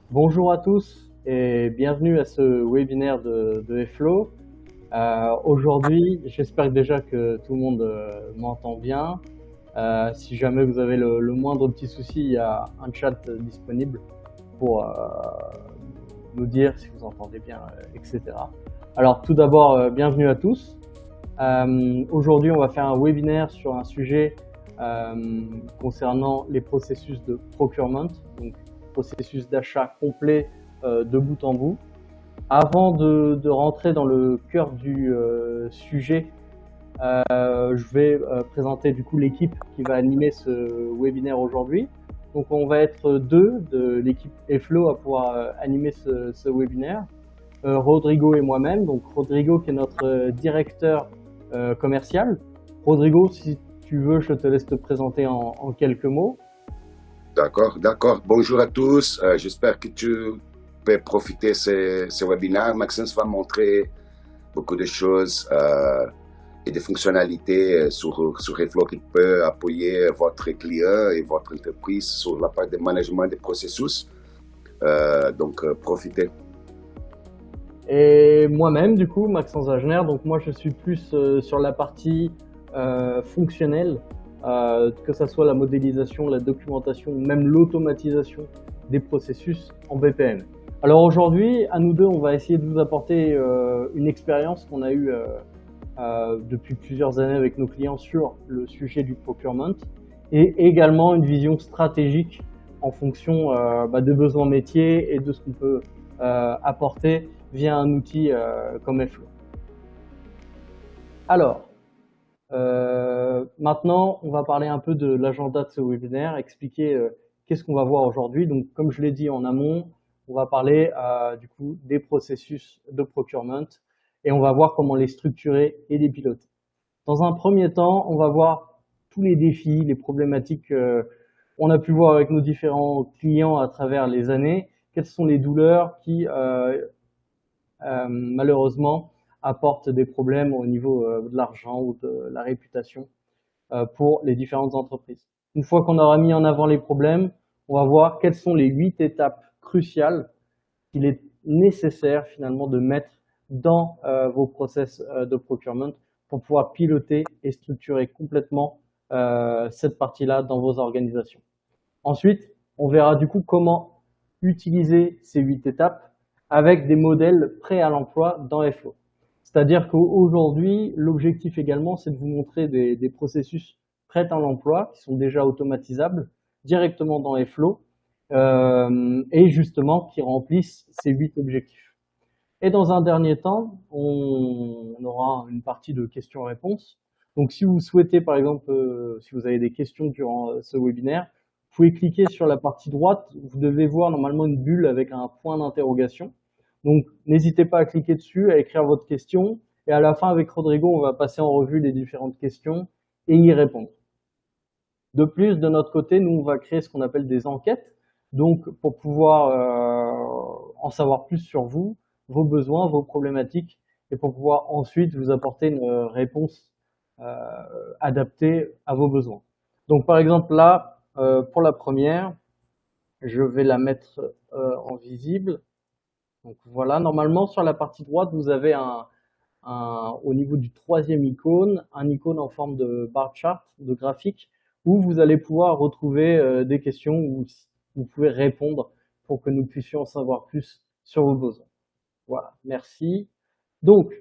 Bonjour à tous et bienvenue à ce webinaire de FLO. Aujourd'hui, j'espère déjà que tout le monde m'entend bien. Si jamais vous avez le moindre petit souci, il y a un chat disponible pour nous dire si vous entendez bien, etc. Alors tout d'abord, bienvenue à tous. Aujourd'hui, on va faire un webinaire sur un sujet concernant les processus de procurement, donc processus d'achat complet de bout en bout. Avant de rentrer dans le cœur du sujet, je vais présenter du coup l'équipe qui va animer ce webinaire aujourd'hui. Donc on va être deux de l'équipe EFLO à pouvoir animer ce webinaire. Rodrigo et moi-même. Donc Rodrigo qui est notre directeur commercial. Rodrigo, si tu veux, je te laisse te présenter en quelques mots. D'accord, d'accord. Bonjour à tous. J'espère que tu peux profiter de ce webinaire. Maxence va montrer beaucoup de choses et des fonctionnalités sur Reflow qui peut appuyer votre client et votre entreprise sur la part de management des processus. Donc, profitez. Et moi-même, du coup, Maxence Wagner, donc moi je suis plus sur la partie fonctionnelle, que ce soit la modélisation, la documentation, même l'automatisation des processus en BPM. Alors aujourd'hui, à nous deux, on va essayer de vous apporter une expérience qu'on a eue depuis plusieurs années avec nos clients sur le sujet du procurement et également une vision stratégique en fonction des besoins métiers et de ce qu'on peut apporter via un outil comme FLO. Alors, maintenant, on va parler un peu de l'agenda de ce webinaire, expliquer qu'est-ce qu'on va voir aujourd'hui. Donc, comme je l'ai dit en amont, on va parler du coup des processus de procurement et on va voir comment les structurer et les piloter. Dans un premier temps, on va voir tous les défis, les problématiques qu'on a pu voir avec nos différents clients à travers les années. Quelles sont les douleurs qui malheureusement apportent des problèmes au niveau de l'argent ou de la réputation pour les différentes entreprises. Une fois qu'on aura mis en avant les problèmes, on va voir quelles sont les 8 étapes cruciales qu'il est nécessaire finalement de mettre dans vos process de procurement pour pouvoir piloter et structurer complètement cette partie-là dans vos organisations. Ensuite, on verra du coup comment utiliser ces 8 étapes avec des modèles prêts à l'emploi dans FO. C'est-à-dire qu'aujourd'hui, l'objectif également, c'est de vous montrer des processus prêts à l'emploi qui sont déjà automatisables directement dans FLO et justement qui remplissent ces 8 objectifs. Et dans un dernier temps, on aura une partie de questions-réponses. Donc si vous souhaitez, par exemple, si vous avez des questions durant ce webinaire, vous pouvez cliquer sur la partie droite. Vous devez voir normalement une bulle avec un point d'interrogation. Donc n'hésitez pas à cliquer dessus, à écrire votre question. Et à la fin, avec Rodrigo, on va passer en revue les différentes questions et y répondre. De plus, de notre côté, nous, on va créer ce qu'on appelle des enquêtes. Donc, pour pouvoir en savoir plus sur vous, vos besoins, vos problématiques, et pour pouvoir ensuite vous apporter une réponse adaptée à vos besoins. Donc, par exemple, là, pour la première, je vais la mettre en visible. Donc voilà, normalement, sur la partie droite, vous avez au niveau du troisième icône, un icône en forme de bar chart, de graphique, où vous allez pouvoir retrouver des questions où vous pouvez répondre pour que nous puissions en savoir plus sur vos besoins. Voilà, merci. Donc,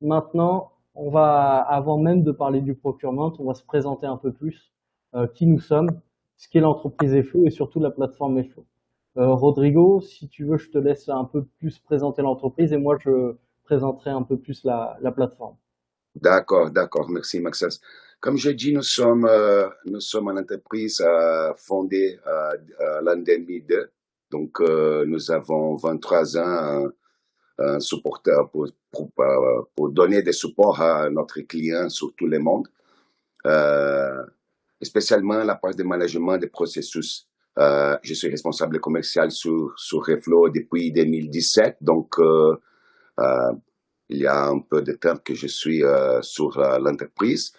maintenant, on va, avant même de parler du procurement, on va se présenter un peu plus qui nous sommes, ce qu'est l'entreprise EFLO et surtout la plateforme EFLO. Rodrigo, si tu veux, je te laisse un peu plus présenter l'entreprise et moi je présenterai un peu plus la plateforme. D'accord, d'accord. Merci, Maxence. Comme je dis, nous sommes une entreprise fondée l'an 2002. Donc, nous avons 23 ans supporteur pour donner des supports à notre client sur tout le monde, euh, spécialement la part de management des processus. Je suis responsable commercial sur Reflow depuis 2017, donc il y a un peu de temps que je suis sur l'entreprise.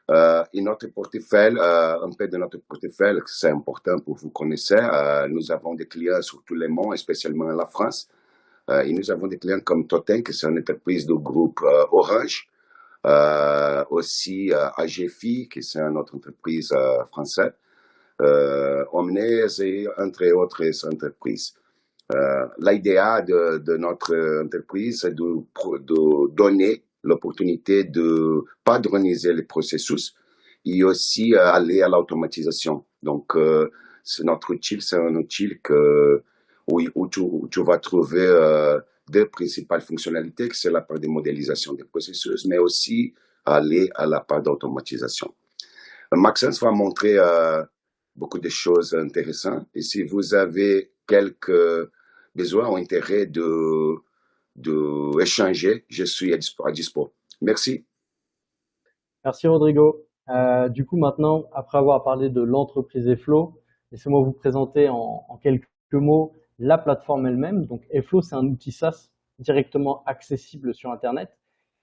Et notre portefeuille, un peu de notre portefeuille, c'est important pour vous connaître. Nous avons des clients sur tous les mondes, spécialement en la France. Et nous avons des clients comme Totem, qui c'est une entreprise du groupe Orange. Aussi AGFI, qui c'est une autre entreprise française. Omnes et entre autres entreprises. L'idée de notre entreprise, c'est de donner l'opportunité de padroniser les processus et aussi aller à l'automatisation. Donc, c'est notre outil, c'est un outil où tu vas trouver deux principales fonctionnalités, que c'est la part de modélisation des processus, mais aussi aller à la part d'automatisation. Maxence va montrer beaucoup de choses intéressantes. Et si vous avez quelques besoins ou intérêt de échanger, je suis à dispo. Merci. Merci Rodrigo. Du coup, maintenant, après avoir parlé de l'entreprise eFlow, laissez-moi vous présenter en quelques mots la plateforme elle-même. Donc, eFlow, c'est un outil SaaS directement accessible sur Internet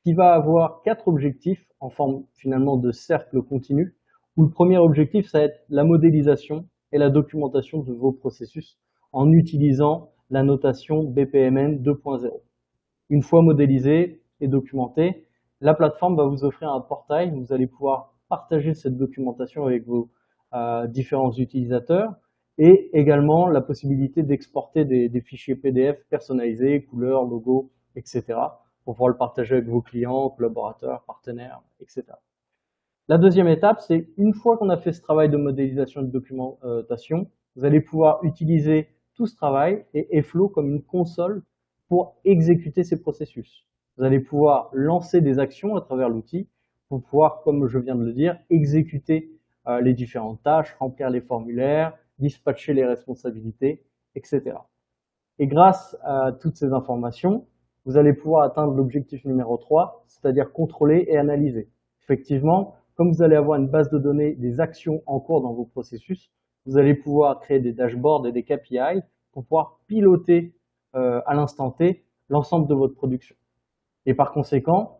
qui va avoir 4 objectifs en forme finalement de cercle continu, où le premier objectif, ça va être la modélisation et la documentation de vos processus en utilisant la notation BPMN 2.0. Une fois modélisé et documenté, la plateforme va vous offrir un portail. Vous allez pouvoir partager cette documentation avec vos différents utilisateurs et également la possibilité d'exporter des fichiers PDF personnalisés, couleurs, logos, etc. pour pouvoir le partager avec vos clients, collaborateurs, partenaires, etc. La deuxième étape, c'est une fois qu'on a fait ce travail de modélisation et de documentation, vous allez pouvoir utiliser tout ce travail et eFlow comme une console pour exécuter ces processus. Vous allez pouvoir lancer des actions à travers l'outil pour pouvoir, comme je viens de le dire, exécuter les différentes tâches, remplir les formulaires, dispatcher les responsabilités, etc. Et grâce à toutes ces informations, vous allez pouvoir atteindre l'objectif numéro 3, c'est-à-dire contrôler et analyser. Effectivement, comme vous allez avoir une base de données des actions en cours dans vos processus, vous allez pouvoir créer des dashboards et des KPI pour pouvoir piloter à l'instant T l'ensemble de votre production. Et par conséquent,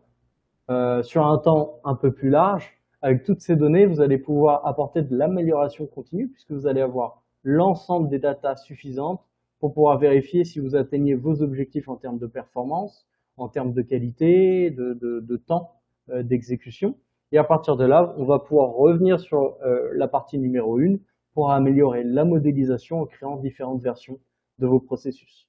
sur un temps un peu plus large, avec toutes ces données, vous allez pouvoir apporter de l'amélioration continue puisque vous allez avoir l'ensemble des datas suffisantes pour pouvoir vérifier si vous atteignez vos objectifs en termes de performance, en termes de qualité, de temps d'exécution. Et à partir de là, on va pouvoir revenir sur la partie numéro 1 pour améliorer la modélisation en créant différentes versions de vos processus.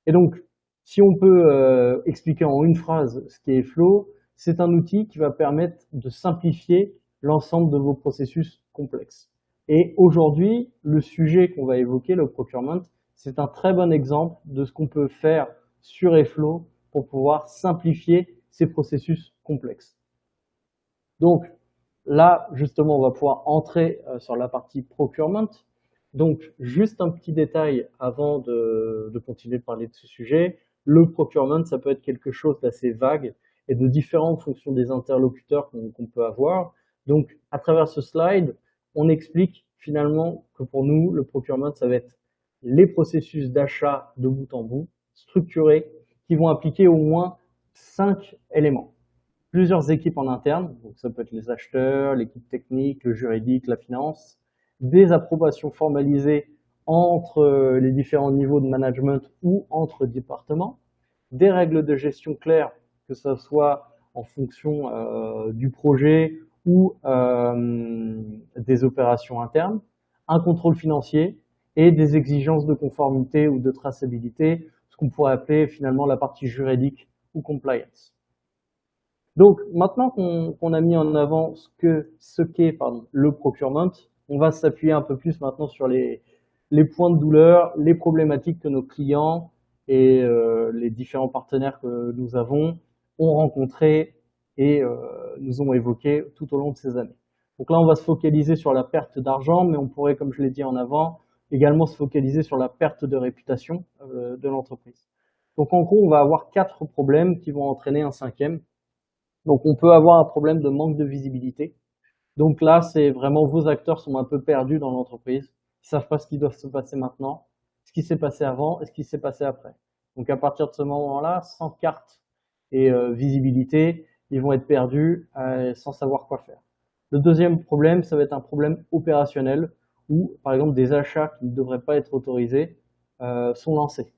Et donc, si on peut expliquer en une phrase ce qu'est Flow, c'est un outil qui va permettre de simplifier l'ensemble de vos processus complexes. Et aujourd'hui, le sujet qu'on va évoquer, le procurement, c'est un très bon exemple de ce qu'on peut faire sur eFlow pour pouvoir simplifier ces processus complexes. Donc là, justement, on va pouvoir entrer sur la partie procurement. Donc, juste un petit détail avant de continuer de parler de ce sujet. Le procurement, ça peut être quelque chose d'assez vague et de différent en fonction des interlocuteurs qu'on peut avoir. Donc, à travers ce slide, on explique finalement que pour nous, le procurement, ça va être les processus d'achat de bout en bout, structurés, qui vont impliquer au moins 5 éléments. Plusieurs équipes en interne, donc ça peut être les acheteurs, l'équipe technique, le juridique, la finance, des approbations formalisées entre les différents niveaux de management ou entre départements, des règles de gestion claires, que ce soit en fonction du projet ou des opérations internes, un contrôle financier et des exigences de conformité ou de traçabilité, ce qu'on pourrait appeler finalement la partie juridique ou compliance. Donc maintenant qu'on a mis en avant ce qu'est le procurement, on va s'appuyer un peu plus maintenant sur les points de douleur, les problématiques que nos clients et les différents partenaires que nous avons ont rencontrés et nous ont évoqués tout au long de ces années. Donc là, on va se focaliser sur la perte d'argent, mais on pourrait, comme je l'ai dit en avant, également se focaliser sur la perte de réputation de l'entreprise. Donc en gros, on va avoir 4 problèmes qui vont entraîner un 5e. Donc on peut avoir un problème de manque de visibilité. Donc là, c'est vraiment vos acteurs sont un peu perdus dans l'entreprise. Ils savent pas ce qui doit se passer maintenant, ce qui s'est passé avant et ce qui s'est passé après. Donc à partir de ce moment-là, sans carte et visibilité, ils vont être perdus sans savoir quoi faire. Le deuxième problème, ça va être un problème opérationnel où, par exemple, des achats qui ne devraient pas être autorisés sont lancés.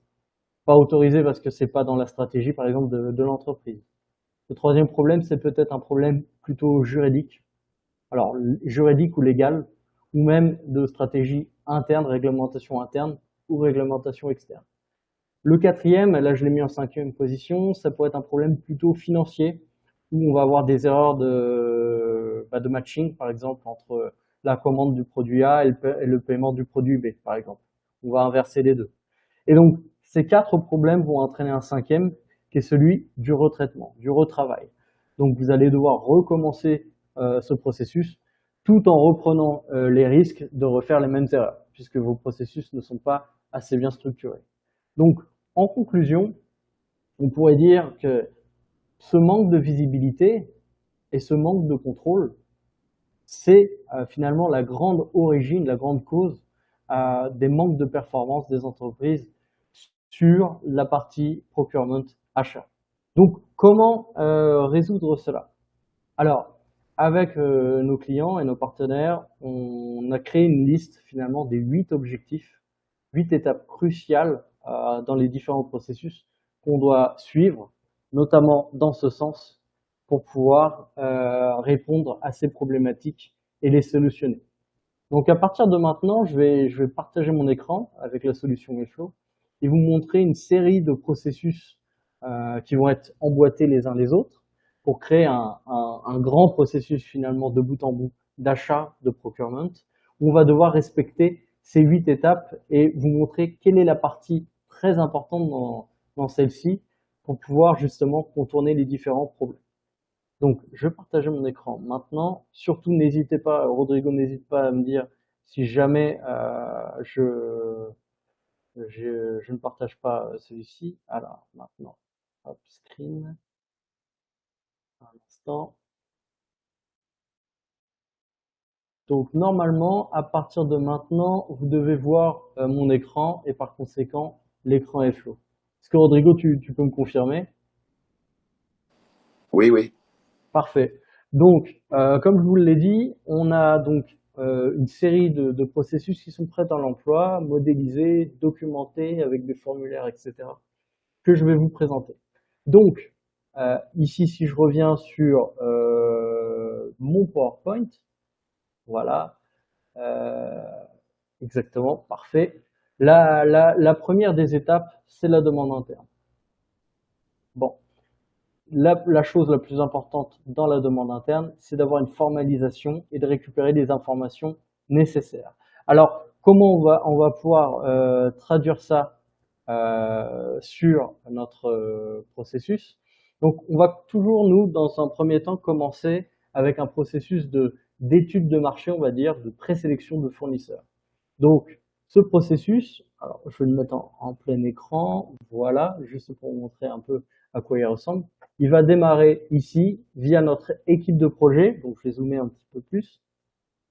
Pas autorisés parce que c'est pas dans la stratégie, par exemple, de l'entreprise. Le troisième problème, c'est peut-être un problème plutôt juridique. Alors, juridique ou légal, ou même de stratégie interne, réglementation interne ou réglementation externe. Le quatrième, là je l'ai mis en cinquième position, ça pourrait être un problème plutôt financier, où on va avoir des erreurs de matching, par exemple, entre la commande du produit A et le paiement du produit B, par exemple. On va inverser les deux. Et donc, ces quatre problèmes vont entraîner un cinquième, qui est celui du retraitement, du retravail. Donc, vous allez devoir recommencer ce processus tout en reprenant les risques de refaire les mêmes erreurs, puisque vos processus ne sont pas assez bien structurés. Donc, en conclusion, on pourrait dire que ce manque de visibilité et ce manque de contrôle, c'est finalement la grande origine, la grande cause des manques de performance des entreprises sur la partie procurement achat. Donc, comment résoudre cela? Alors, avec nos clients et nos partenaires, on a créé une liste finalement des 8 objectifs, 8 étapes cruciales dans les différents processus qu'on doit suivre, notamment dans ce sens, pour pouvoir répondre à ces problématiques et les solutionner. Donc à partir de maintenant, je vais partager mon écran avec la solution Wayflow et vous montrer une série de processus qui vont être emboîtés les uns les autres pour créer un grand processus finalement de bout en bout d'achat, de procurement, où on va devoir respecter ces 8 étapes et vous montrer quelle est la partie très importante dans celle-ci pour pouvoir justement contourner les différents problèmes. Donc, je vais partager mon écran maintenant. Surtout, n'hésitez pas, Rodrigo, n'hésite pas à me dire si jamais je ne partage pas celui-ci. Alors, maintenant, hop, screen, un instant. Donc, normalement, à partir de maintenant, vous devez voir mon écran et par conséquent, l'écran est flou. Est-ce que Rodrigo, tu peux me confirmer? Oui, oui. Parfait. Donc, comme je vous l'ai dit, on a donc une série de processus qui sont prêts dans l'emploi, modélisés, documentés avec des formulaires, etc., que je vais vous présenter. Donc, ici, si je reviens sur mon PowerPoint, voilà, euh, exactement, parfait. La première des étapes, c'est la demande interne. Bon, la chose la plus importante dans la demande interne, c'est d'avoir une formalisation et de récupérer les informations nécessaires. Alors, comment on va pouvoir traduire ça sur notre processus? Donc, on va toujours, nous, dans un premier temps, commencer avec un processus d'étude de marché, on va dire, de présélection de fournisseurs. Donc, ce processus, alors je vais le mettre en plein écran, voilà, juste pour vous montrer un peu à quoi il ressemble. Il va démarrer ici via notre équipe de projet, donc je vais zoomer un petit peu plus,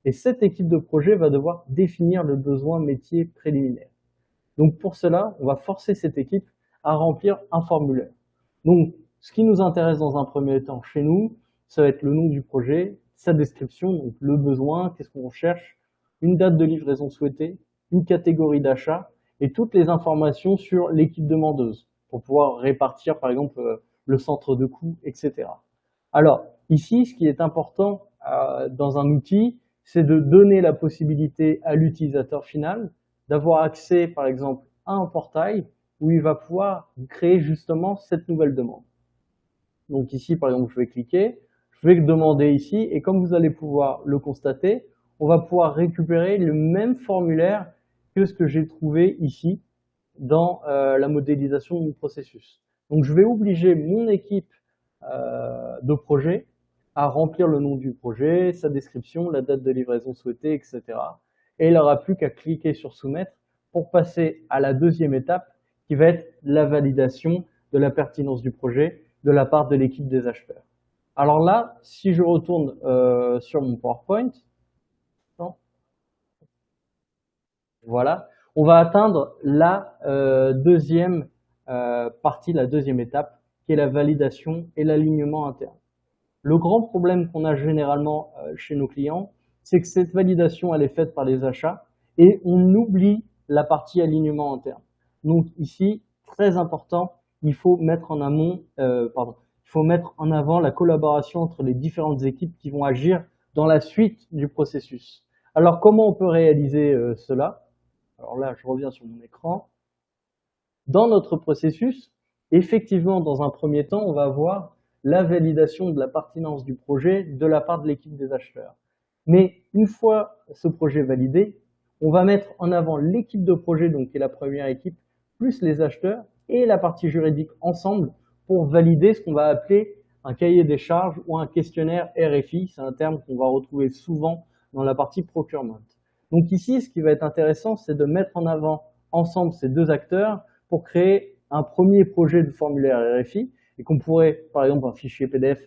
et cette équipe de projet va devoir définir le besoin métier préliminaire. Donc pour cela, on va forcer cette équipe à remplir un formulaire. Donc ce qui nous intéresse dans un premier temps chez nous, ça va être le nom du projet, sa description, donc le besoin, qu'est-ce qu'on cherche, une date de livraison souhaitée, une catégorie d'achat et toutes les informations sur l'équipe demandeuse pour pouvoir répartir par exemple le centre de coût, etc. Alors ici, ce qui est important dans un outil, c'est de donner la possibilité à l'utilisateur final d'avoir accès, par exemple, à un portail où il va pouvoir créer justement cette nouvelle demande. Donc ici, par exemple, je vais cliquer, je vais demander ici, et comme vous allez pouvoir le constater, on va pouvoir récupérer le même formulaire que ce que j'ai trouvé ici dans la modélisation de mon processus. Donc je vais obliger mon équipe de projet à remplir le nom du projet, sa description, la date de livraison souhaitée, etc. Et il n'aura plus qu'à cliquer sur soumettre pour passer à la deuxième étape qui va être la validation de la pertinence du projet de la part de l'équipe des acheteurs. Alors là, si je retourne sur mon PowerPoint, voilà, on va atteindre la deuxième partie, la deuxième étape, qui est la validation et l'alignement interne. Le grand problème qu'on a généralement chez nos clients, c'est que cette validation, elle est faite par les achats et on oublie la partie alignement interne. Donc ici, très important, il faut mettre en amont, il faut mettre en avant la collaboration entre les différentes équipes qui vont agir dans la suite du processus. Alors comment on peut réaliser cela? Alors là, je reviens sur mon écran. Dans notre processus, effectivement, dans un premier temps, on va avoir la validation de la pertinence du projet de la part de l'équipe des acheteurs. Mais une fois ce projet validé, on va mettre en avant l'équipe de projet, donc qui est la première équipe, plus les acheteurs et la partie juridique ensemble pour valider ce qu'on va appeler un cahier des charges ou un questionnaire RFI. C'est un terme qu'on va retrouver souvent dans la partie procurement. Donc ici, ce qui va être intéressant, c'est de mettre en avant ensemble ces deux acteurs pour créer un premier projet de formulaire RFI et qu'on pourrait, par exemple, un fichier PDF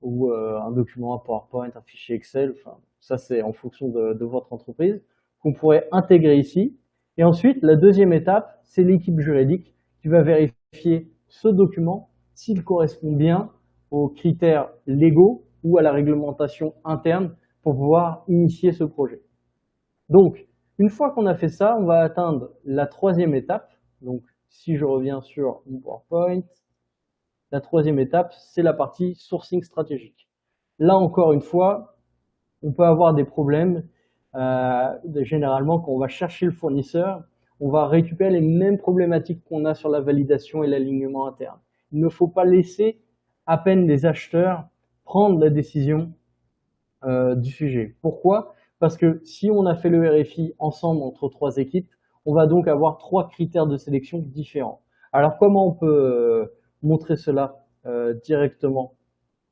ou un document PowerPoint, un fichier Excel, enfin, ça c'est en fonction de votre entreprise, qu'on pourrait intégrer ici. Et ensuite, la deuxième étape, c'est l'équipe juridique qui va vérifier ce document s'il correspond bien aux critères légaux ou à la réglementation interne pour pouvoir initier ce projet. Donc, une fois qu'on a fait ça, on va atteindre la troisième étape. Donc, si je reviens sur mon PowerPoint, la troisième étape, c'est la partie sourcing stratégique. Là, encore une fois, on peut avoir des problèmes. Généralement, quand on va chercher le fournisseur, on va récupérer les mêmes problématiques qu'on a sur la validation et l'alignement interne. Il ne faut pas laisser à peine les acheteurs prendre la décision du sujet. Pourquoi? Parce que si on a fait le RFI ensemble entre trois équipes, on va donc avoir trois critères de sélection différents. Alors comment on peut montrer cela directement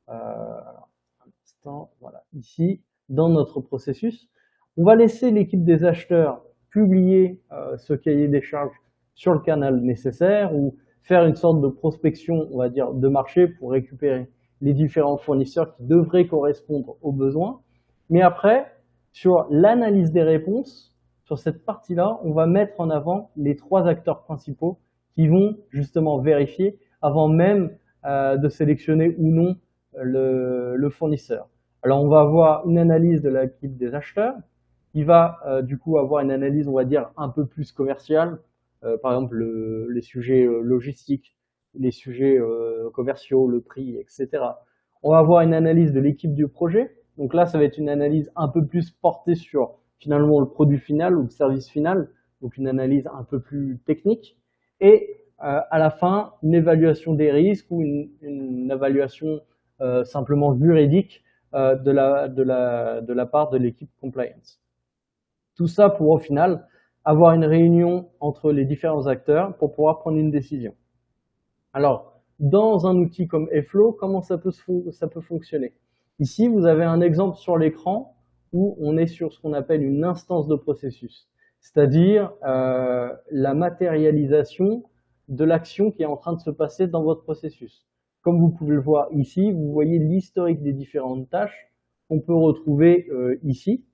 alors, un instant, voilà, ici, dans notre processus. On va laisser l'équipe des acheteurs publier ce cahier des charges sur le canal nécessaire ou faire une sorte de prospection, on va dire, de marché pour récupérer les différents fournisseurs qui devraient correspondre aux besoins. Mais après, sur l'analyse des réponses, sur cette partie-là, on va mettre en avant les trois acteurs principaux qui vont justement vérifier avant même de sélectionner ou non le fournisseur. Alors on va avoir une analyse de l'équipe des acheteurs, qui va du coup avoir une analyse, on va dire, un peu plus commerciale, par exemple les sujets logistiques, les sujets commerciaux, le prix, etc. On va avoir une analyse de l'équipe du projet, donc là ça va être une analyse un peu plus portée sur finalement le produit final ou le service final, donc une analyse un peu plus technique, et à la fin une évaluation des risques ou une évaluation simplement juridique de la part de l'équipe compliance. Tout ça pour au final avoir une réunion entre les différents acteurs pour pouvoir prendre une décision. Alors, dans un outil comme Airflow, comment ça peut fonctionner? Ici, vous avez un exemple sur l'écran où on est sur ce qu'on appelle une instance de processus, c'est-à-dire la matérialisation de l'action qui est en train de se passer dans votre processus. Comme vous pouvez le voir ici, vous voyez l'historique des différentes tâches qu'on peut retrouver ici.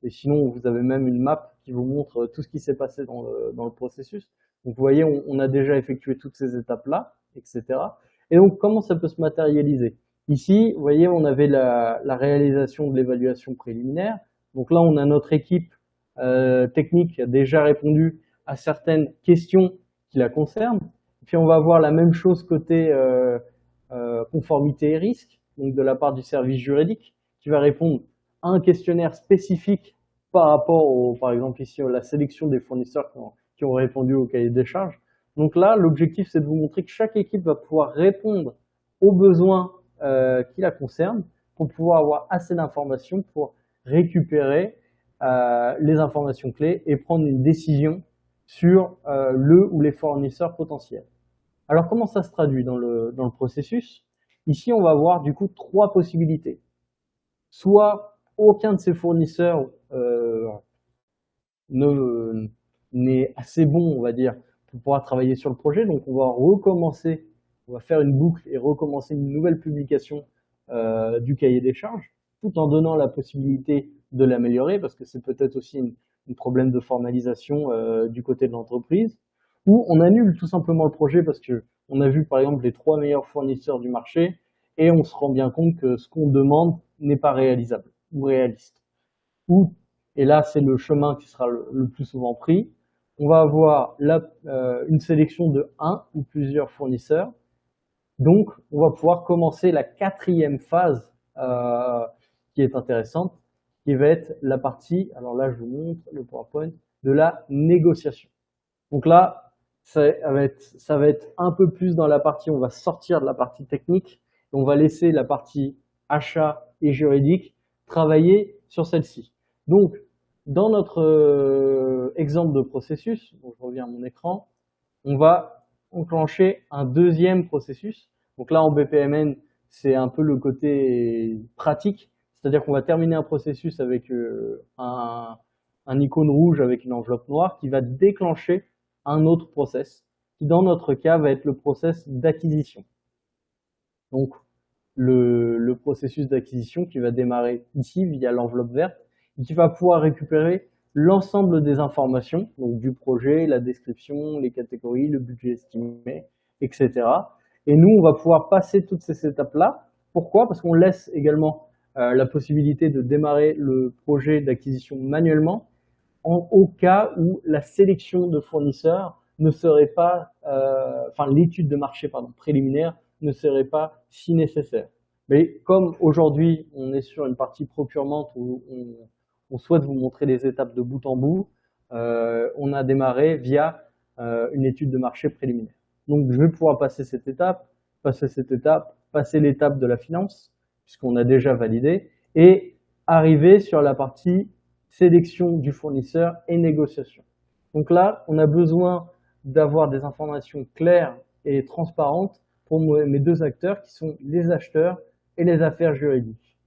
Et sinon, vous avez même une map qui vous montre tout ce qui s'est passé dans le processus. Donc, vous voyez, on a déjà effectué toutes ces étapes-là, etc. Et donc, comment ça peut se matérialiser? Ici, vous voyez, on avait la réalisation de l'évaluation préliminaire. Donc là, on a notre équipe technique qui a déjà répondu à certaines questions qui la concernent. Puis, on va voir la même chose côté conformité et risque, donc de la part du service juridique, qui va répondre à un questionnaire spécifique par rapport au, par exemple ici, la sélection des fournisseurs qui ont répondu au cahier des charges. Donc là, l'objectif, c'est de vous montrer que chaque équipe va pouvoir répondre aux besoins qui la concernent pour pouvoir avoir assez d'informations pour récupérer les informations clés et prendre une décision sur le ou les fournisseurs potentiels. Alors, comment ça se traduit dans le processus? Ici, on va avoir du coup trois possibilités. Soit aucun de ces fournisseurs n'est assez bon, on va dire, pour pouvoir travailler sur le projet. Donc, on va recommencer, on va faire une boucle et recommencer une nouvelle publication du cahier des charges, tout en donnant la possibilité de l'améliorer, parce que c'est peut-être aussi un problème de formalisation du côté de l'entreprise. Ou on annule tout simplement le projet parce que on a vu par exemple les trois meilleurs fournisseurs du marché et on se rend bien compte que ce qu'on demande n'est pas réalisable ou réaliste. Ou, et là c'est le chemin qui sera le plus souvent pris, on va avoir une sélection de un ou plusieurs fournisseurs. Donc, on va pouvoir commencer la quatrième phase qui est intéressante, qui va être la partie, alors là je vous montre le PowerPoint, de la négociation. Donc là, ça va être un peu plus dans la partie, on va sortir de la partie technique, et on va laisser la partie achat et juridique travailler sur celle-ci. Donc, dans notre exemple de processus, donc je reviens à mon écran, on va enclencher un deuxième processus. Donc là, en BPMN, c'est un peu le côté pratique, c'est-à-dire qu'on va terminer un processus avec un icône rouge avec une enveloppe noire qui va déclencher un autre process, qui dans notre cas va être le process d'acquisition. Donc le processus d'acquisition qui va démarrer ici via l'enveloppe verte et qui va pouvoir récupérer l'ensemble des informations, donc du projet, la description, les catégories, le budget estimé, etc. Et nous, on va pouvoir passer toutes ces étapes-là. Pourquoi? Parce qu'on laisse également la possibilité de démarrer le projet d'acquisition manuellement au cas où la sélection de fournisseurs ne serait pas, enfin l'étude de marché pardon, préliminaire ne serait pas si nécessaire. Mais comme aujourd'hui on est sur une partie procurement où on souhaite vous montrer les étapes de bout en bout, on a démarré via une étude de marché préliminaire. Donc je vais pouvoir passer cette étape, passer l'étape de la finance, puisqu'on a déjà validé, et arriver sur la partie sélection du fournisseur et négociation. Donc là, on a besoin d'avoir des informations claires et transparentes pour mes deux acteurs qui sont les acheteurs et les affaires juridiques.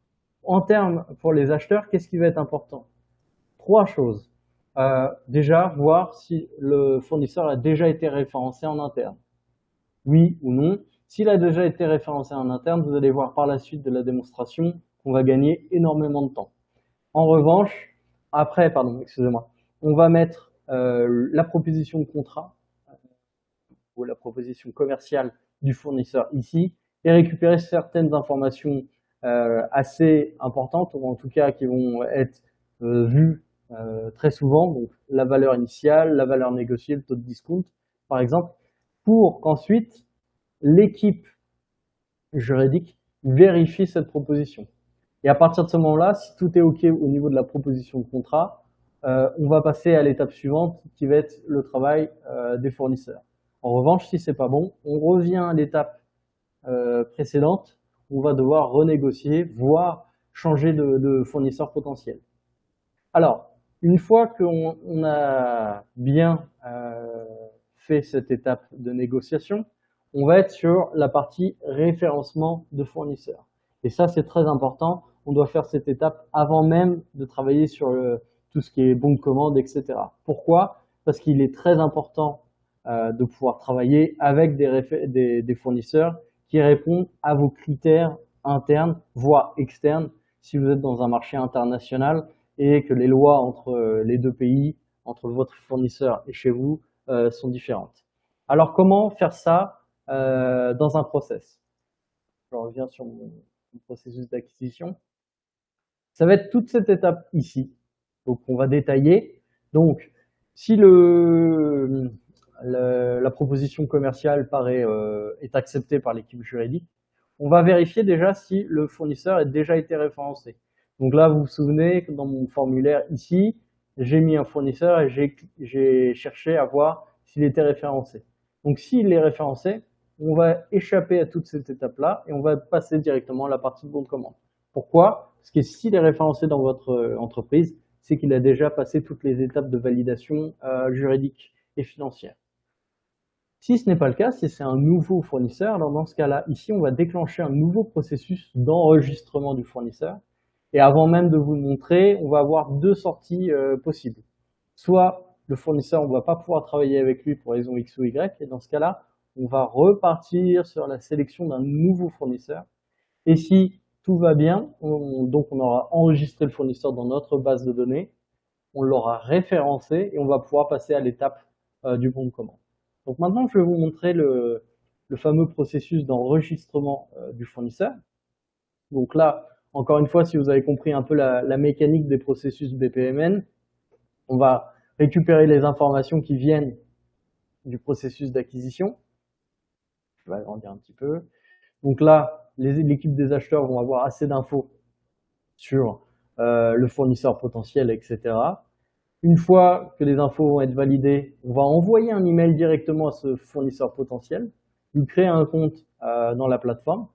En termes pour les acheteurs, qu'est-ce qui va être important? Trois choses. Déjà, voir si le fournisseur a déjà été référencé en interne. Oui ou non. S'il a déjà été référencé en interne, vous allez voir par la suite de la démonstration qu'on va gagner énormément de temps. En revanche, après, pardon, excusez-moi, on va mettre la proposition de contrat ou la proposition commerciale du fournisseur ici et récupérer certaines informations assez importantes, ou en tout cas qui vont être vues très souvent, donc la valeur initiale, la valeur négociée, le taux de discount, par exemple, pour qu'ensuite l'équipe juridique vérifie cette proposition. Et à partir de ce moment-là, si tout est OK au niveau de la proposition de contrat, on va passer à l'étape suivante qui va être le travail des fournisseurs. En revanche, si c'est pas bon, on revient à l'étape précédente, on va devoir renégocier, voire changer de fournisseur potentiel. Alors, une fois qu'on a bien fait cette étape de négociation, on va être sur la partie référencement de fournisseurs. Et ça, c'est très important. On doit faire cette étape avant même de travailler sur tout ce qui est bon de commande, etc. Pourquoi? Parce qu'il est très important de pouvoir travailler avec des fournisseurs qui répondent à vos critères internes, voire externes, si vous êtes dans un marché international et que les lois entre les deux pays, entre votre fournisseur et chez vous, sont différentes. Alors, comment faire ça dans un process? Je reviens sur mon processus d'acquisition. Ça va être toute cette étape ici. Donc, on va détailler. Donc, si la proposition commerciale est acceptée par l'équipe juridique, on va vérifier déjà si le fournisseur a déjà été référencé. Donc là, vous vous souvenez que dans mon formulaire ici, j'ai mis un fournisseur et j'ai cherché à voir s'il était référencé. Donc s'il est référencé, on va échapper à toute cette étape-là et on va passer directement à la partie de bon de commande. Pourquoi? Parce que s'il est référencé dans votre entreprise, c'est qu'il a déjà passé toutes les étapes de validation juridique et financière. Si ce n'est pas le cas, si c'est un nouveau fournisseur, alors dans ce cas-là, ici, on va déclencher un nouveau processus d'enregistrement du fournisseur. Et avant même de vous le montrer, on va avoir deux sorties possibles. Soit le fournisseur, on ne va pas pouvoir travailler avec lui pour raison X ou Y, et dans ce cas-là, on va repartir sur la sélection d'un nouveau fournisseur. Et si tout va bien, donc on aura enregistré le fournisseur dans notre base de données, on l'aura référencé et on va pouvoir passer à l'étape du bon de commande. Donc maintenant, je vais vous montrer le fameux processus d'enregistrement du fournisseur. Donc là, encore une fois, si vous avez compris un peu la mécanique des processus BPMN, on va récupérer les informations qui viennent du processus d'acquisition. Je vais agrandir un petit peu. Donc là, l'équipe des acheteurs vont avoir assez d'infos sur le fournisseur potentiel, etc. Une fois que les infos vont être validées, on va envoyer un email directement à ce fournisseur potentiel, lui créer un compte dans la plateforme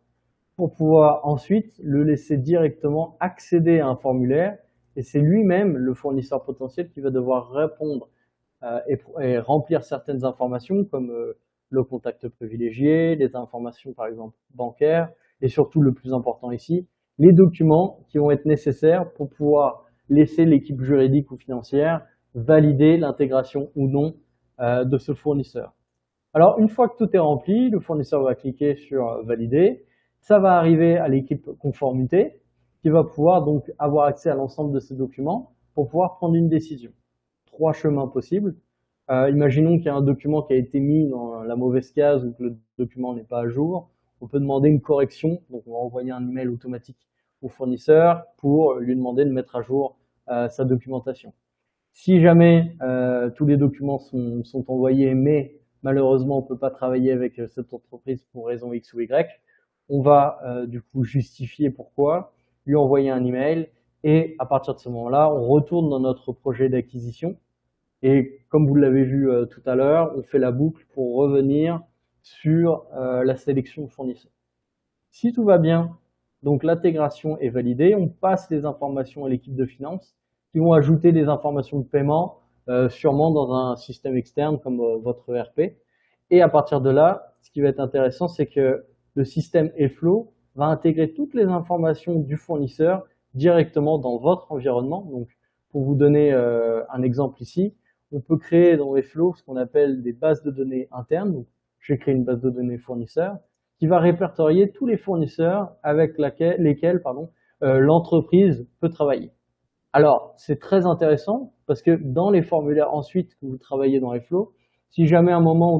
pour pouvoir ensuite le laisser directement accéder à un formulaire et c'est lui-même, le fournisseur potentiel, qui va devoir répondre et remplir certaines informations comme le contact privilégié, les informations par exemple bancaires et surtout le plus important ici, les documents qui vont être nécessaires pour pouvoir laisser l'équipe juridique ou financière valider l'intégration ou non de ce fournisseur. Alors, une fois que tout est rempli, le fournisseur va cliquer sur valider. Ça va arriver à l'équipe conformité qui va pouvoir donc avoir accès à l'ensemble de ces documents pour pouvoir prendre une décision. 3 chemins possibles. Imaginons qu'il y a un document qui a été mis dans la mauvaise case ou que le document n'est pas à jour. On peut demander une correction, donc on va envoyer un email automatique au fournisseur pour lui demander de mettre à jour sa documentation. Si jamais tous les documents sont envoyés, mais malheureusement on ne peut pas travailler avec cette entreprise pour raison X ou Y, on va du coup justifier pourquoi, lui envoyer un email, et à partir de ce moment-là, on retourne dans notre projet d'acquisition, et comme vous l'avez vu tout à l'heure, on fait la boucle pour revenir sur la sélection de fournisseurs. Si tout va bien, donc l'intégration est validée, on passe les informations à l'équipe de finance, qui vont ajouter des informations de paiement, sûrement dans un système externe comme votre ERP. Et à partir de là, ce qui va être intéressant, c'est que le système eFlow va intégrer toutes les informations du fournisseur directement dans votre environnement. Donc, pour vous donner un exemple ici, on peut créer dans eFlow ce qu'on appelle des bases de données internes. Donc, j'ai créé une base de données fournisseur qui va répertorier tous les fournisseurs avec lesquels l'entreprise peut travailler. Alors, c'est très intéressant parce que dans les formulaires ensuite que vous travaillez dans eFlow, si jamais à un moment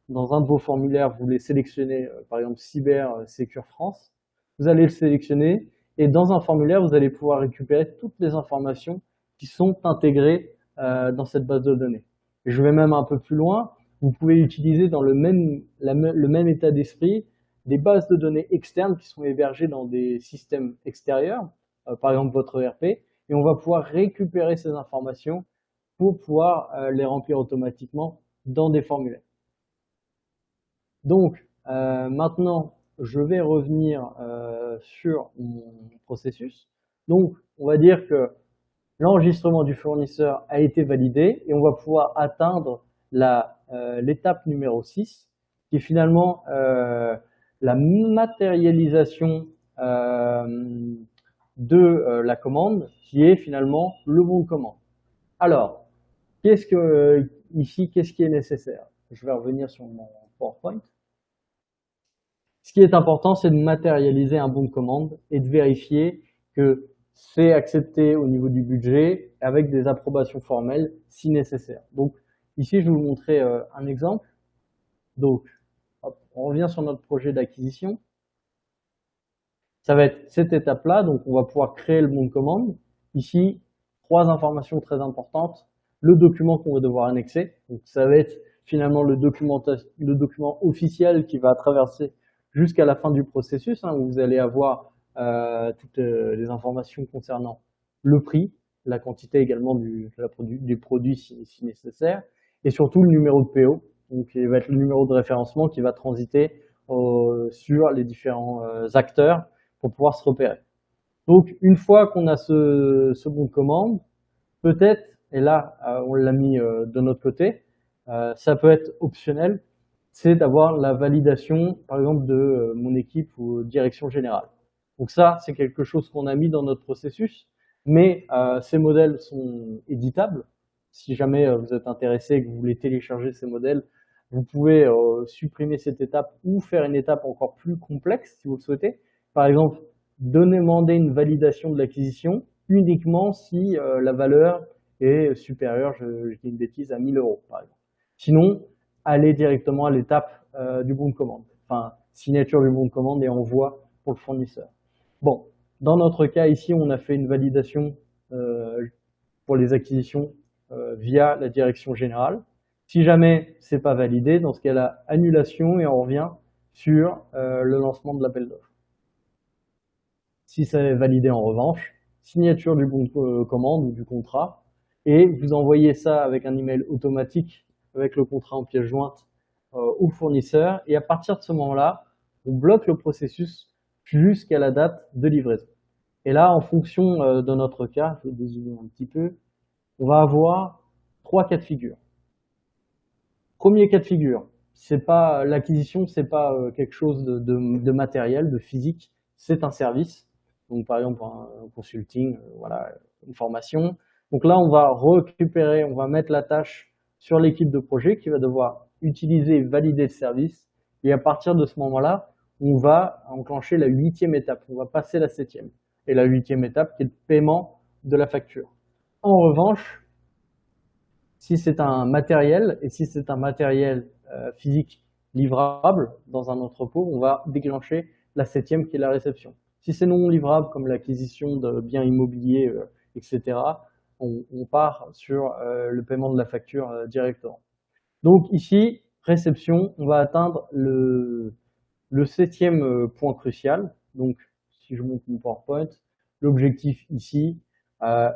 dans un de vos formulaires, vous voulez sélectionner, par exemple, Cyber Secure France, vous allez le sélectionner et dans un formulaire, vous allez pouvoir récupérer toutes les informations qui sont intégrées dans cette base de données. Et je vais même un peu plus loin, vous pouvez utiliser dans le même état d'esprit des bases de données externes qui sont hébergées dans des systèmes extérieurs, par exemple votre ERP, et on va pouvoir récupérer ces informations pour pouvoir les remplir automatiquement dans des formulaires. Donc, maintenant, je vais revenir sur mon processus. Donc, on va dire que l'enregistrement du fournisseur a été validé et on va pouvoir atteindre l'étape numéro 6, qui est finalement la matérialisation de la commande, qui est finalement le bon de commande. Alors, qu'est-ce qui est nécessaire? Je vais revenir sur mon PowerPoint. Ce qui est important, c'est de matérialiser un bon de commande et de vérifier que c'est accepté au niveau du budget avec des approbations formelles si nécessaire. Donc ici, je vais vous montrer un exemple. Donc, hop, on revient sur notre projet d'acquisition. Ça va être cette étape-là, donc on va pouvoir créer le bon de commande. Ici, 3 informations très importantes. Le document qu'on va devoir annexer, donc ça va être finalement le document officiel qui va traverser jusqu'à la fin du processus, où vous allez avoir toutes les informations concernant le prix, la quantité également du produit si nécessaire, et surtout le numéro de PO, donc il va être le numéro de référencement qui va transiter sur les différents acteurs pour pouvoir se repérer. Donc une fois qu'on a ce bon de commande, peut-être, et là on l'a mis de notre côté, ça peut être optionnel, c'est d'avoir la validation, par exemple, de mon équipe ou direction générale. Donc ça, c'est quelque chose qu'on a mis dans notre processus, mais ces modèles sont éditables. Si jamais vous êtes intéressé et que vous voulez télécharger ces modèles, vous pouvez supprimer cette étape ou faire une étape encore plus complexe si vous le souhaitez. Par exemple, demander une validation de l'acquisition uniquement si la valeur est supérieure, je dis une bêtise, à 1000 €, par exemple. Sinon, aller directement à l'étape du bon de commande. Enfin, signature du bon de commande et envoi pour le fournisseur. Bon, dans notre cas ici, on a fait une validation pour les acquisitions via la direction générale. Si jamais c'est pas validé, dans ce cas-là, annulation et on revient sur le lancement de l'appel d'offres. Si c'est validé en revanche, signature du bon de commande ou du contrat, et vous envoyez ça avec un email automatique avec le contrat en pièce jointe au fournisseur, et à partir de ce moment-là, on bloque le processus jusqu'à la date de livraison. Et là, en fonction de notre cas, je vais dézoomer un petit peu, on va avoir 3 cas de figure. Premier cas de figure, c'est pas l'acquisition, c'est pas quelque chose de matériel, de physique, c'est un service. Donc par exemple un consulting, voilà, une formation. Donc là, on va récupérer, on va mettre la tâche sur l'équipe de projet qui va devoir utiliser et valider le service. Et à partir de ce moment-là, on va enclencher la 8e étape. On va passer la 7e. Et la 8e étape qui est le paiement de la facture. En revanche, si c'est un matériel, et si c'est un matériel physique livrable dans un entrepôt, on va déclencher la 7e qui est la réception. Si c'est non livrable, comme l'acquisition de biens immobiliers, etc., on part sur le paiement de la facture directement. Donc ici, réception, on va atteindre le 7e point crucial. Donc si je monte mon PowerPoint, l'objectif ici,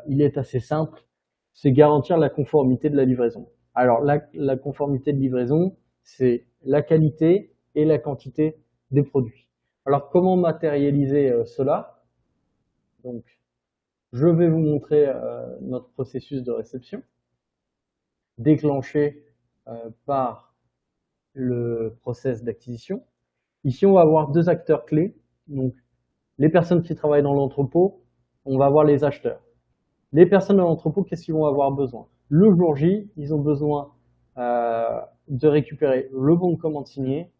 il est assez simple, c'est garantir la conformité de la livraison. Alors la conformité de livraison, c'est la qualité et la quantité des produits. Alors comment matérialiser cela? Donc je vais vous montrer notre processus de réception, déclenché par le process d'acquisition. Ici, on va avoir 2 acteurs clés. Donc, les personnes qui travaillent dans l'entrepôt, on va avoir les acheteurs. Les personnes dans l'entrepôt, qu'est-ce qu'ils vont avoir besoin? Le jour J, ils ont besoin de récupérer le bon de commande signé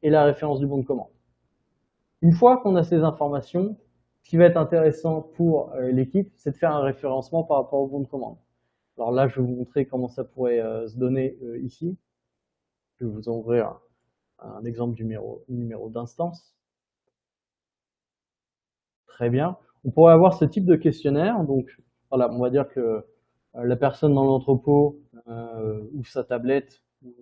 et la référence du bon de commande. Une fois qu'on a ces informations, ce qui va être intéressant pour l'équipe, c'est de faire un référencement par rapport au bon de commande. Alors là, je vais vous montrer comment ça pourrait se donner ici. Je vais vous ouvrir un exemple du numéro d'instance. Très bien. On pourrait avoir ce type de questionnaire. Donc, voilà, on va dire que la personne dans l'entrepôt ou sa tablette ou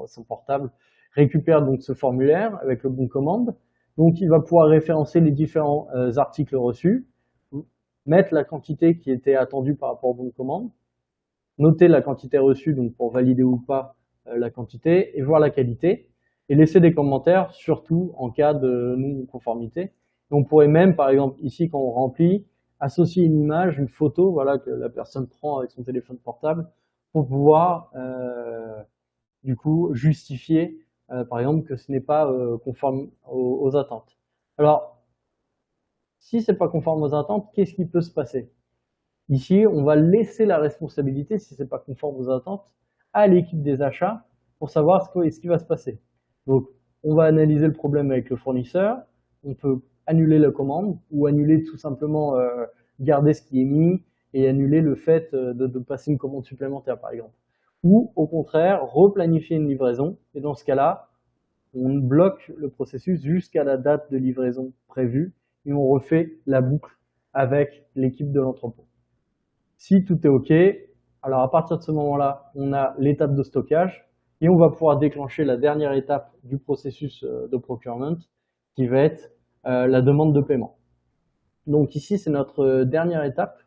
son portable récupère donc ce formulaire avec le bon de commande. Donc, il va pouvoir référencer les différents articles reçus, mettre la quantité qui était attendue par rapport au bon de commande, noter la quantité reçue donc pour valider ou pas la quantité et voir la qualité et laisser des commentaires, surtout en cas de non-conformité. Et on pourrait même, par exemple, ici, quand on remplit, associer une image, une photo, voilà, que la personne prend avec son téléphone portable, pour pouvoir, du coup, justifier, par exemple, que ce n'est pas conforme aux attentes. Alors, si c'est pas conforme aux attentes, qu'est-ce qui peut se passer? Ici, on va laisser la responsabilité, si c'est pas conforme aux attentes, à l'équipe des achats pour savoir ce qui va se passer. Donc, on va analyser le problème avec le fournisseur, on peut annuler la commande ou annuler tout simplement garder ce qui est mis et annuler le fait de passer une commande supplémentaire par exemple. Ou au contraire, replanifier une livraison et dans ce cas-là, on bloque le processus jusqu'à la date de livraison prévue et on refait la boucle avec l'équipe de l'entrepôt. Si tout est OK, alors à partir de ce moment-là, on a l'étape de stockage et on va pouvoir déclencher la dernière étape du processus de procurement qui va être la demande de paiement. Donc ici, c'est notre dernière étape.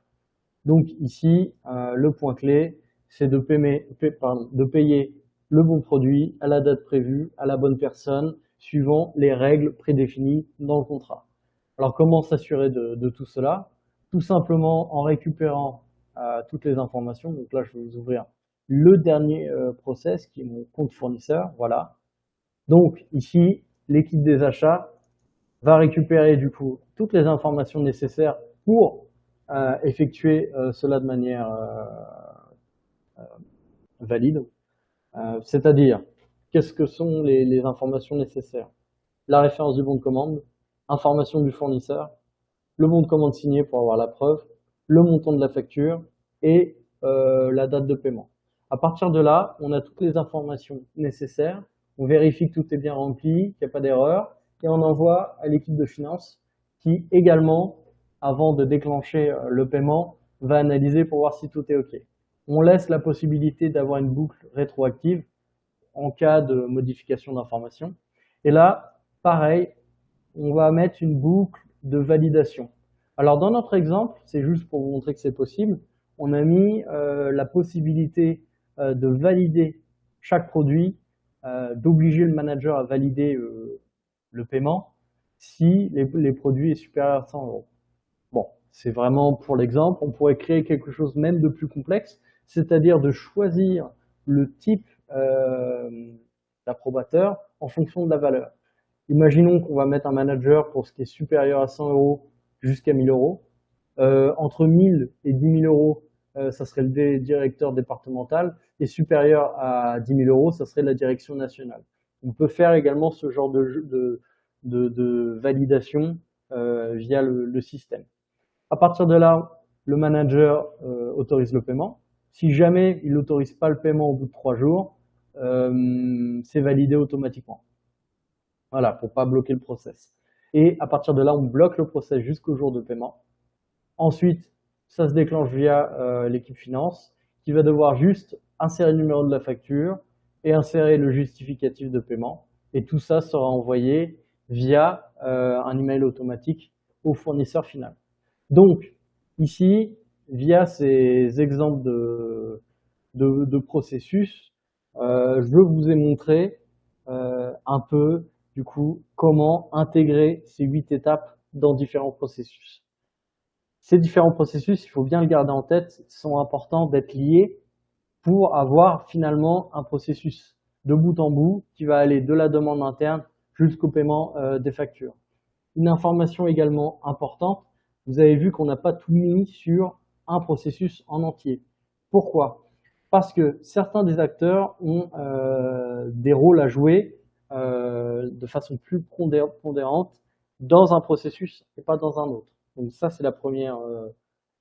Donc ici, le point clé, c'est de payer le bon produit à la date prévue, à la bonne personne, suivant les règles prédéfinies dans le contrat. Alors comment s'assurer de tout cela? Tout simplement en récupérant toutes les informations. Donc là, je vais vous ouvrir le dernier process qui est mon compte fournisseur. Voilà. Donc ici, l'équipe des achats va récupérer du coup toutes les informations nécessaires pour effectuer cela de manière valide. C'est-à-dire, qu'est-ce que sont les informations nécessaires? La référence du bon de commande, information du fournisseur, le bon de commande signé pour avoir la preuve, le montant de la facture et la date de paiement. À partir de là, on a toutes les informations nécessaires, on vérifie que tout est bien rempli, qu'il n'y a pas d'erreur, et on envoie à l'équipe de finance qui également, avant de déclencher le paiement, va analyser pour voir si tout est OK. On laisse la possibilité d'avoir une boucle rétroactive en cas de modification d'information. Et là, pareil, on va mettre une boucle de validation. Alors dans notre exemple, c'est juste pour vous montrer que c'est possible, on a mis la possibilité de valider chaque produit, d'obliger le manager à valider le paiement si les produits est supérieur à 100 euros. Bon, c'est vraiment pour l'exemple. On pourrait créer quelque chose même de plus complexe, c'est-à-dire de choisir le type d'approbateur en fonction de la valeur. Imaginons qu'on va mettre un manager pour ce qui est supérieur à 100 euros jusqu'à 1000 euros. Entre 1000 et 10 000 euros, ça serait le directeur départemental, et supérieur à 10 000 euros, ça serait la direction nationale. On peut faire également ce genre de validation via le système. À partir de là, le manager autorise le paiement. Si jamais il n'autorise pas le paiement au bout de 3 jours, c'est validé automatiquement. Voilà, pour pas bloquer le process. Et à partir de là, on bloque le process jusqu'au jour de paiement. Ensuite, ça se déclenche via l'équipe finance, qui va devoir juste insérer le numéro de la facture et insérer le justificatif de paiement. Et tout ça sera envoyé via un email automatique au fournisseur final. Donc, ici, via ces exemples de processus, je vous ai montré un peu, du coup, comment intégrer ces 8 étapes dans différents processus. Ces différents processus, il faut bien le garder en tête, sont importants d'être liés pour avoir finalement un processus de bout en bout qui va aller de la demande interne jusqu'au paiement des factures. Une information également importante, vous avez vu qu'on n'a pas tout mis sur un processus en entier. Pourquoi? Parce que certains des acteurs ont des rôles à jouer de façon plus pondérante dans un processus et pas dans un autre. Donc ça, c'est la première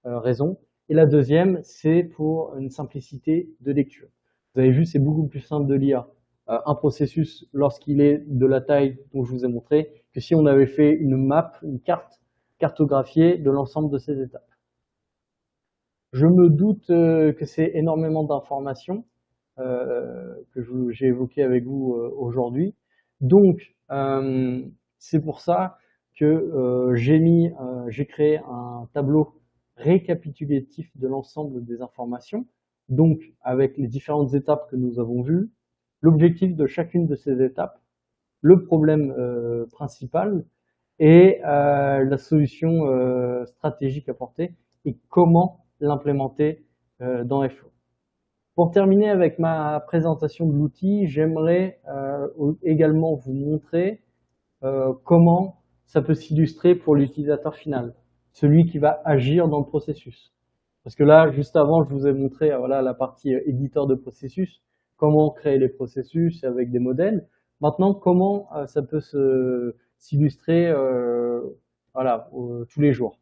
raison. Et la deuxième, c'est pour une simplicité de lecture. Vous avez vu, c'est beaucoup plus simple de lire un processus lorsqu'il est de la taille dont je vous ai montré que si on avait fait une map, une carte cartographiée de l'ensemble de ces étapes. Je me doute que c'est énormément d'informations que j'ai évoquées avec vous aujourd'hui. Donc, c'est pour ça que j'ai créé un tableau récapitulatif de l'ensemble des informations, donc avec les différentes étapes que nous avons vues, l'objectif de chacune de ces étapes, le problème principal et la solution stratégique apportée et comment l'implémenter dans FO. Pour terminer avec ma présentation de l'outil, j'aimerais également vous montrer comment ça peut s'illustrer pour l'utilisateur final, celui qui va agir dans le processus. Parce que là, juste avant, je vous ai montré voilà, la partie éditeur de processus, comment créer les processus avec des modèles. Maintenant, comment ça peut s'illustrer voilà, tous les jours.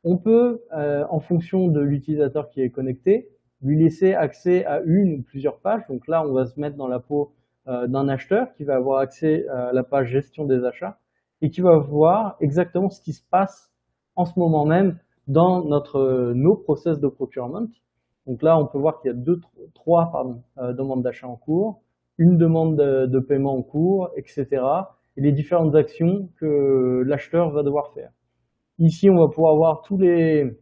On peut, en fonction de l'utilisateur qui est connecté, lui laisser accès à une ou plusieurs pages. Donc là, on va se mettre dans la peau d'un acheteur qui va avoir accès à la page gestion des achats et qui va voir exactement ce qui se passe en ce moment même dans nos process de procurement. Donc là, on peut voir qu'il y a trois demandes d'achat en cours, une demande de paiement en cours, etc. Et les différentes actions que l'acheteur va devoir faire. Ici, on va pouvoir voir toutes les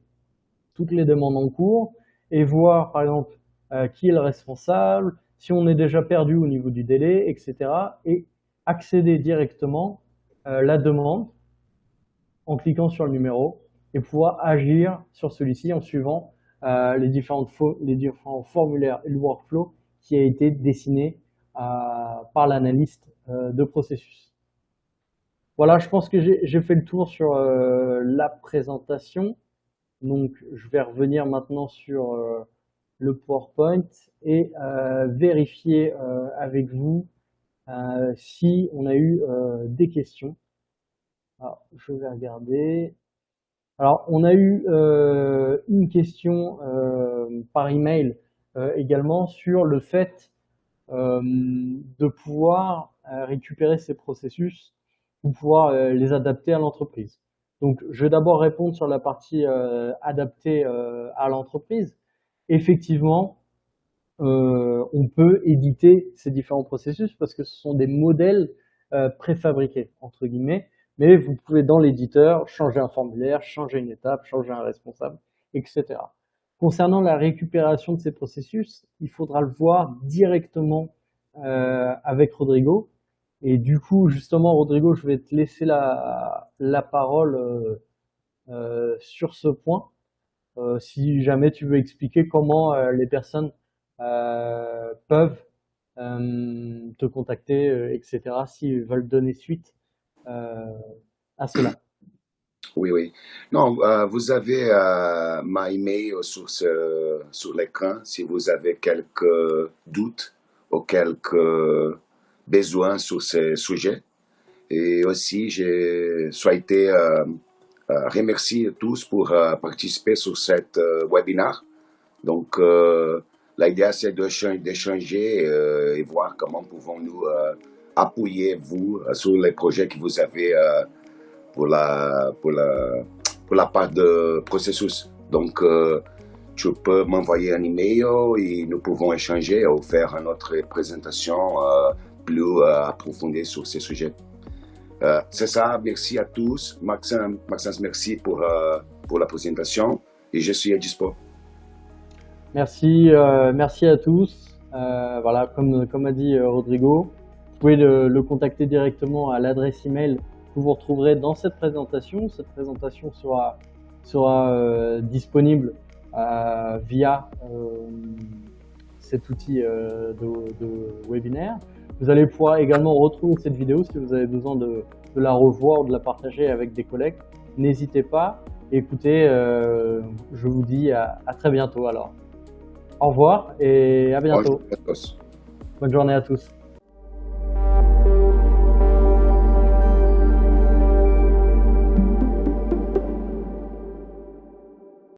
demandes en cours et voir, par exemple, qui est le responsable, si on est déjà perdu au niveau du délai, etc. Et accéder directement la demande en cliquant sur le numéro et pouvoir agir sur celui-ci en suivant les différents formulaires et le workflow qui a été dessiné par l'analyste de processus. Voilà, je pense que j'ai fait le tour sur la présentation. Donc, je vais revenir maintenant sur le PowerPoint et vérifier avec vous si on a eu des questions. Alors, je vais regarder. Alors, on a eu une question par email également sur le fait de pouvoir récupérer ces processus pour pouvoir les adapter à l'entreprise. Donc, je vais d'abord répondre sur la partie adaptée à l'entreprise. Effectivement, on peut éditer ces différents processus parce que ce sont des modèles préfabriqués, entre guillemets, mais vous pouvez dans l'éditeur changer un formulaire, changer une étape, changer un responsable, etc. Concernant la récupération de ces processus, il faudra le voir directement avec Rodrigo. Et du coup, justement, Rodrigo, je vais te laisser la parole sur ce point. Si jamais tu veux expliquer comment les personnes peuvent te contacter, etc., s'ils veulent donner suite euh, à cela. Oui, oui. Non, vous avez ma email sur l'écran si vous avez quelques doutes ou quelques besoins sur ces sujets. Et aussi, j'ai souhaité remercier tous pour participer sur cette webinaire. Donc, l'idée, c'est d'échanger et voir comment pouvons-nous appuyer vous sur les projets que vous avez pour la part de processus. Donc, tu peux m'envoyer un email et nous pouvons échanger ou faire une autre présentation plus approfondie sur ces sujets. C'est ça, merci à tous. Maxence, merci pour la présentation et je suis à dispo. Merci, merci à tous. Voilà, comme a dit Rodrigo, vous pouvez le contacter directement à l'adresse email que vous retrouverez dans cette présentation. Cette présentation sera disponible via cet outil de webinaire. Vous allez pouvoir également retrouver cette vidéo si vous avez besoin de la revoir ou de la partager avec des collègues. N'hésitez pas. Écoutez, je vous dis à très bientôt alors. Au revoir et à bientôt. Bonjour à tous. Bonne journée à tous.